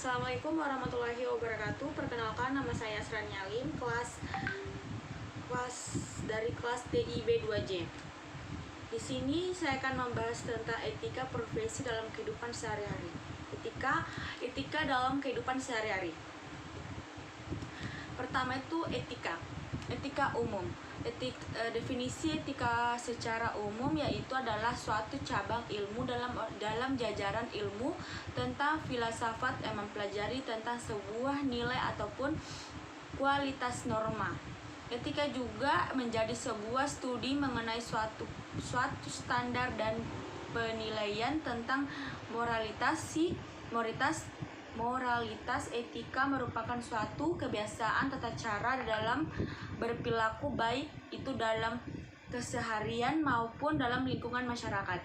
Assalamualaikum warahmatullahi wabarakatuh. Perkenalkan, nama saya Asran Nyalim, dari kelas TIB 2J. Di sini saya akan membahas tentang etika profesi dalam kehidupan sehari-hari. Etika dalam kehidupan sehari-hari. Pertama itu etika umum. Definisi etika secara umum yaitu adalah suatu cabang ilmu dalam jajaran ilmu tentang filsafat yang mempelajari tentang sebuah nilai ataupun kualitas norma. Etika juga menjadi sebuah studi mengenai suatu standar dan penilaian tentang moralitas. Etika merupakan suatu kebiasaan tata cara dalam berperilaku, baik itu dalam keseharian maupun dalam lingkungan masyarakat.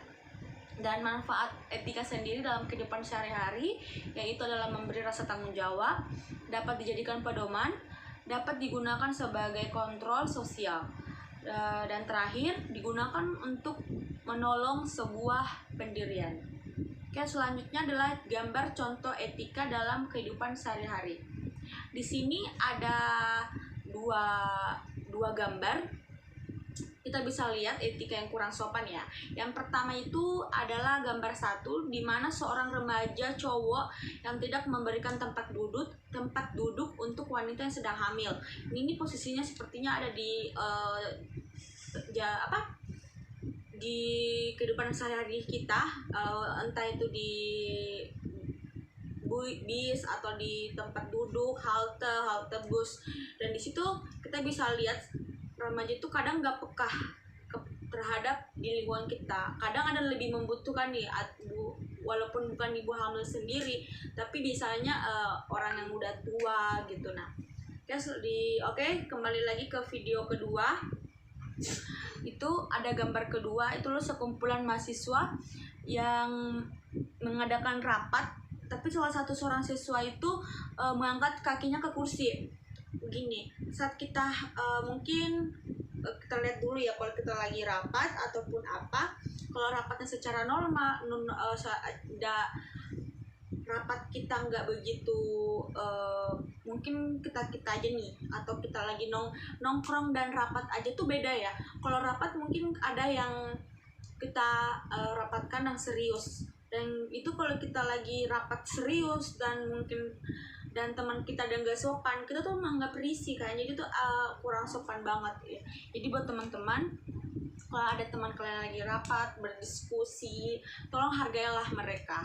Dan manfaat etika sendiri dalam kehidupan sehari-hari yaitu adalah memberi rasa tanggung jawab, dapat dijadikan pedoman, dapat digunakan sebagai kontrol sosial, dan terakhir digunakan untuk menolong sebuah pendirian. Oke, selanjutnya adalah gambar contoh etika dalam kehidupan sehari-hari. Di sini ada dua gambar. Kita bisa lihat etika yang kurang sopan ya. Yang pertama itu adalah gambar 1, di mana seorang remaja cowok yang tidak memberikan tempat duduk untuk wanita yang sedang hamil. Ini posisinya sepertinya ada di di kehidupan sehari-hari kita, entah itu di bis atau di tempat duduk, halte bus. Dan di situ kita bisa lihat remaja itu kadang nggak peka terhadap di lingkungan kita. Kadang ada lebih membutuhkan nih, walaupun bukan ibu hamil sendiri, tapi biasanya orang yang udah tua gitu. Nah, kembali lagi ke video kedua. Itu ada gambar kedua, itu loh sekumpulan mahasiswa yang mengadakan rapat, tapi seorang siswa itu mengangkat kakinya ke kursi. Begini, saat kita mungkin kita lihat dulu ya, kalau kita lagi rapat ataupun apa, kalau rapatnya secara normal, rapat kita nggak begitu, mungkin kita aja nih, atau kita lagi nongkrong dan rapat aja tuh beda ya. Kalau rapat mungkin ada yang kita rapatkan yang serius, dan itu kalau kita lagi rapat serius dan teman kita dan gak sopan, kita tuh menganggap risih kan, jadi tuh kurang sopan banget ya. Jadi buat teman-teman, kalau ada teman kalian lagi rapat berdiskusi, tolong hargailah mereka.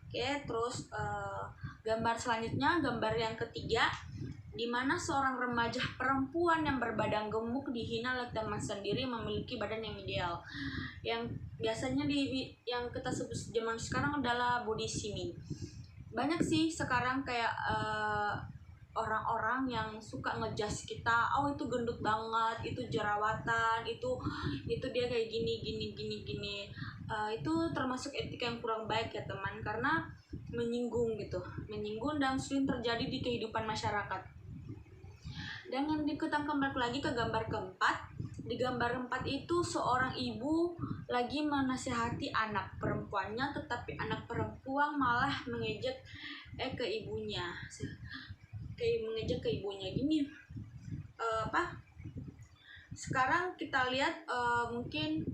Oke, terus gambar selanjutnya, gambar yang ketiga, di mana seorang remaja perempuan yang berbadan gemuk dihina oleh teman sendiri memiliki badan yang ideal. Yang biasanya yang kita sebut zaman sekarang adalah body shaming. Banyak sih sekarang kayak orang-orang yang suka ngejudge kita, oh itu gendut banget, itu jerawatan, itu dia kayak gini. Itu termasuk etika yang kurang baik ya teman, karena menyinggung dan sering terjadi di kehidupan masyarakat. Dan yang kita kembali lagi ke gambar keempat. Di gambar 4 itu seorang ibu lagi menasihati anak perempuannya, tetapi anak perempuan malah mengejek ke ibunya. Gini, sekarang kita lihat mungkin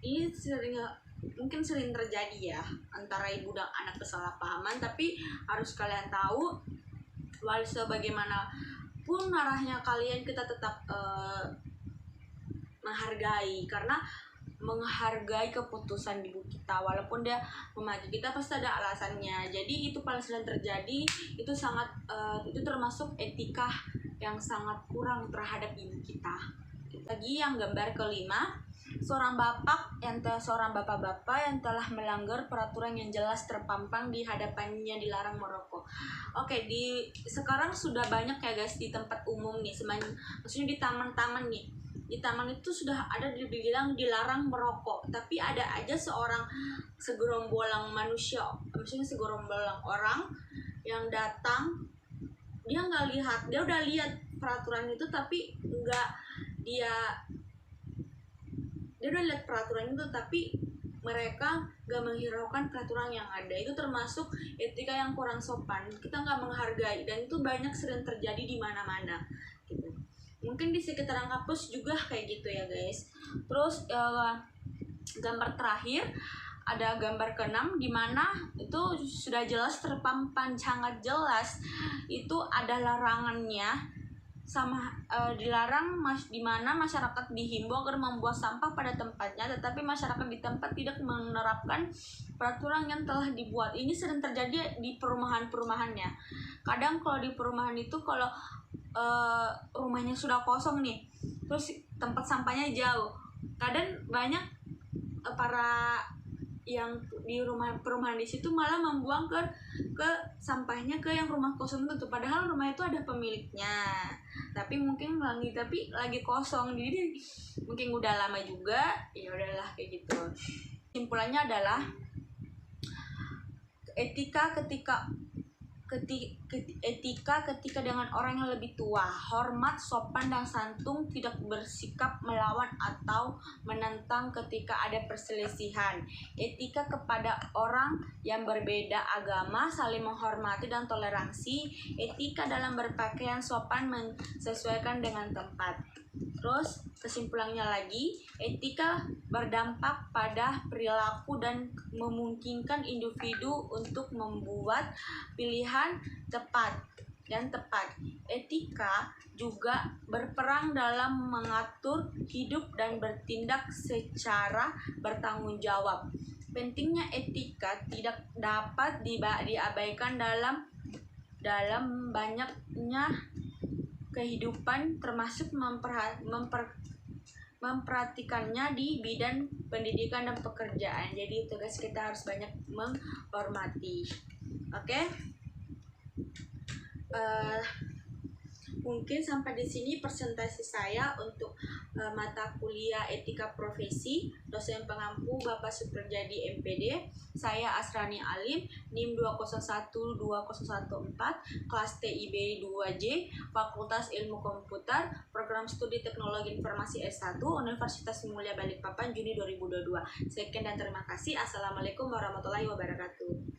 ini mungkin sering terjadi ya antara ibu dan anak kesalahpahaman, tapi harus kalian tahu, walau sebagaimana-pun arahnya kalian, kita tetap menghargai, karena menghargai keputusan ibu kita, walaupun dia memaki kita pasti ada alasannya. Jadi itu paling sering terjadi, itu termasuk etika yang sangat kurang terhadap ibu kita. Lagi yang gambar kelima, seorang bapak-bapak yang telah melanggar peraturan yang jelas terpampang di hadapannya dilarang merokok. Oke, sekarang sudah banyak ya guys di tempat umum nih, maksudnya di taman-taman nih. Di taman itu sudah ada dibilang dilarang merokok, tapi ada aja segerombolan manusia, maksudnya segerombolan orang yang datang, dia udah lihat peraturan itu, tapi dia dia udah lihat peraturan itu tapi mereka gak menghiraukan peraturan yang ada. Itu termasuk etika yang kurang sopan. Kita gak menghargai, dan itu banyak sering terjadi di mana-mana gitu. Mungkin di sekitaran kampus juga kayak gitu ya guys. Terus gambar terakhir ada gambar ke-6 di mana itu sudah jelas terpampang sangat jelas itu ada larangannya sama dilarang di mana masyarakat dihimbau agar membuang sampah pada tempatnya, tetapi masyarakat di tempat tidak menerapkan peraturan yang telah dibuat. Ini sering terjadi di perumahan-perumahannya. Kadang kalau di perumahan itu kalau rumahnya sudah kosong nih, terus tempat sampahnya jauh, kadang banyak para yang di perumahan di situ malah membuang ke sampahnya ke yang rumah kosong itu, padahal rumah itu ada pemiliknya tapi mungkin lagi kosong, jadi mungkin udah lama juga, ya udahlah kayak gitu. Simpulannya adalah etika ketika dengan orang yang lebih tua, hormat, sopan, dan santun, tidak bersikap melawan atau menentang ketika ada perselisihan. Etika kepada orang yang berbeda agama, saling menghormati dan toleransi. Etika dalam berpakaian sopan menyesuaikan dengan tempat. Terus kesimpulannya lagi, etika berdampak pada perilaku dan memungkinkan individu untuk membuat pilihan tepat. Etika juga berperan dalam mengatur hidup dan bertindak secara bertanggung jawab. Pentingnya etika tidak dapat diabaikan dalam banyaknya kehidupan, termasuk memperhatikannya di bidang pendidikan dan pekerjaan. Jadi itu guys, kita harus banyak menghormati. Oke? Mungkin sampai di sini presentasi saya untuk mata kuliah etika profesi, dosen pengampu Bapak Supriyadi MPD. Saya Asrani Alim, NIM 2012014, kelas TIB 2J, Fakultas Ilmu Komputer, Program Studi Teknologi Informasi S1, Universitas Mulia Balikpapan, Juni 2022. Sekian dan terima kasih. Assalamualaikum warahmatullahi wabarakatuh.